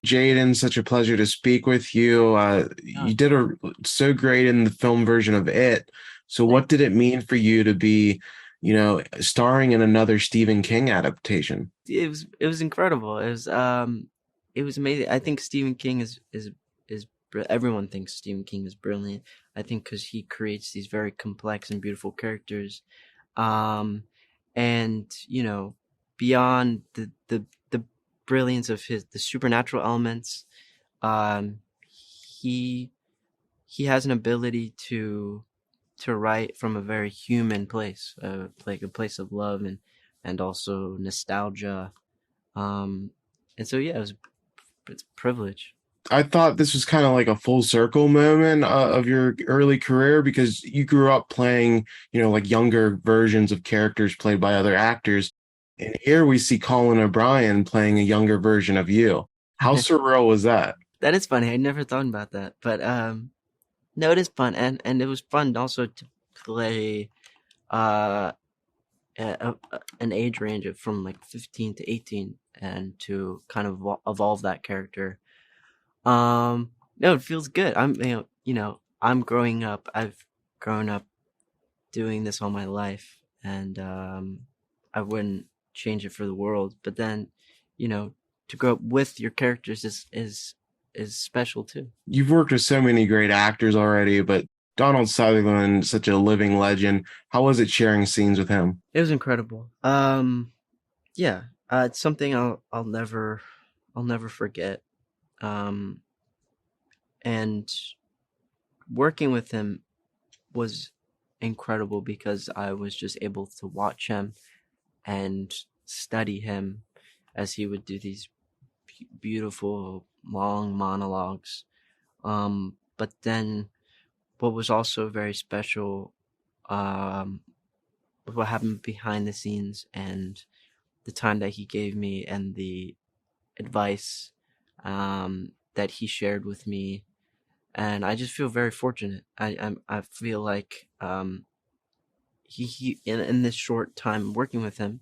Jaeden, such a pleasure to speak with you. Oh, You did so great in the film version of It. So, thank what did it mean for you to be, starring in another Stephen King adaptation? it was incredible. It was amazing. I think Stephen King everyone thinks Stephen King is brilliant. I think because he creates these very complex and beautiful characters. Um, and beyond the brilliance of his the supernatural elements, um, he he has an ability to write from a very human place, like a place of love and also nostalgia. Um, and so yeah, it's a privilege. I thought this was kind of like a full circle moment of your early career because you grew up playing, like younger versions of characters played by other actors. And here we see Colin O'Brien playing a younger version of you. How surreal was that? That is funny. I never thought about that, but no, it is fun, and it was fun also to play uh an age range of from like 15 to 18 and to kind of evolve that character. No, it feels good. I'm growing up. I've grown up doing this all my life, and I wouldn't change it for the world. But then, you know, to grow up with your characters is special too. You've worked with so many great actors already, but Donald Sutherland, such a living legend. How was it sharing scenes with him? It was incredible. Yeah, it's something I'll never forget. Um, and working with him was incredible because I was just able to watch him and study him as he would do these beautiful long monologues. But then what was also very special um, was what happened behind the scenes and the time that he gave me and the advice that he shared with me. And I just feel very fortunate. I feel like he in this short time working with him,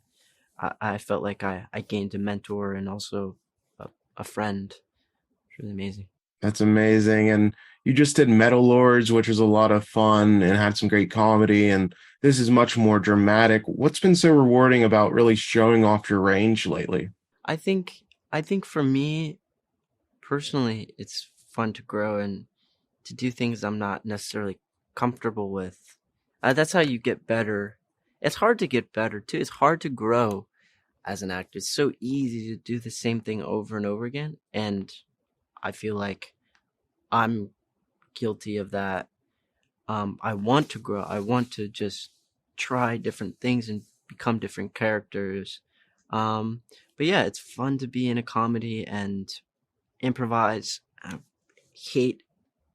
I felt like I gained a mentor and also a friend. It's really amazing. That's amazing. And you just did Metal Lords, which was a lot of fun and had some great comedy. And this is much more dramatic. What's been so rewarding about really showing off your range lately? I think I think for me personally, it's fun to grow and to do things I'm not necessarily comfortable with. That's how you get better. It's hard to get better too. It's hard to grow as an actor. It's so easy to do the same thing over and over again, and I feel like I'm guilty of that. I want to grow. I want to just try different things and become different characters. Um, but yeah, it's fun to be in a comedy and improvise. Hate.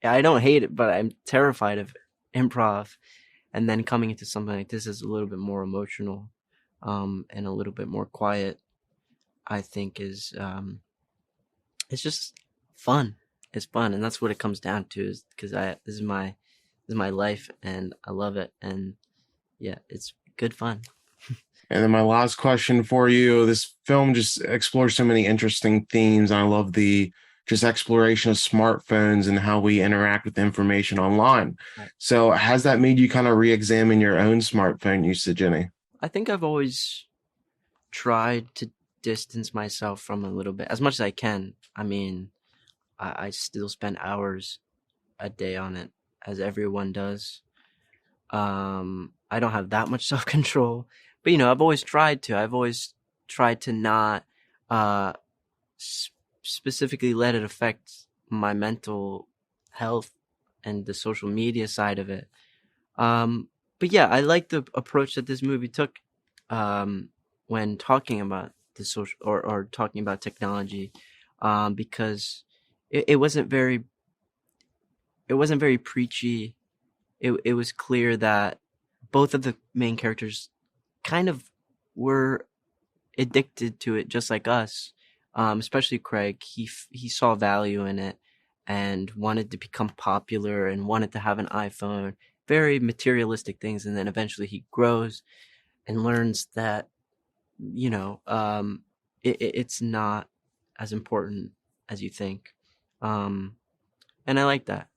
I don't hate it, but I'm terrified of improv. And then coming into something like this is a little bit more emotional, and a little bit more quiet. I think is it's just fun. It's fun, and that's what it comes down to. Is because I this is my life, and I love it, and yeah, it's good fun. And then my last question for you, this film just explores so many interesting themes. And I love the just exploration of smartphones and how we interact with information online. Right. So has that made you kind of re-examine your own smartphone usage, Jenny? I think I've always tried to distance myself from a little bit as much as I can. I mean, I still spend hours a day on it, as everyone does. I don't have that much self control, but I've always tried to. I've always tried to not uh, specifically let it affect my mental health and the social media side of it. But yeah, I like the approach that this movie took um, when talking about the social or talking about technology, because it wasn't very preachy. It was clear that both of the main characters kind of were addicted to it, just like us. Especially Craig, he saw value in it and wanted to become popular and wanted to have an iPhone. Very materialistic things, and then eventually he grows and learns that it's not as important as you think. Um, and I like that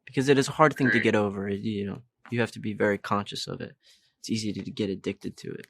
because it is a hard thing to Great. get over. You know, you have to be very conscious of it. It's easy to get addicted to it.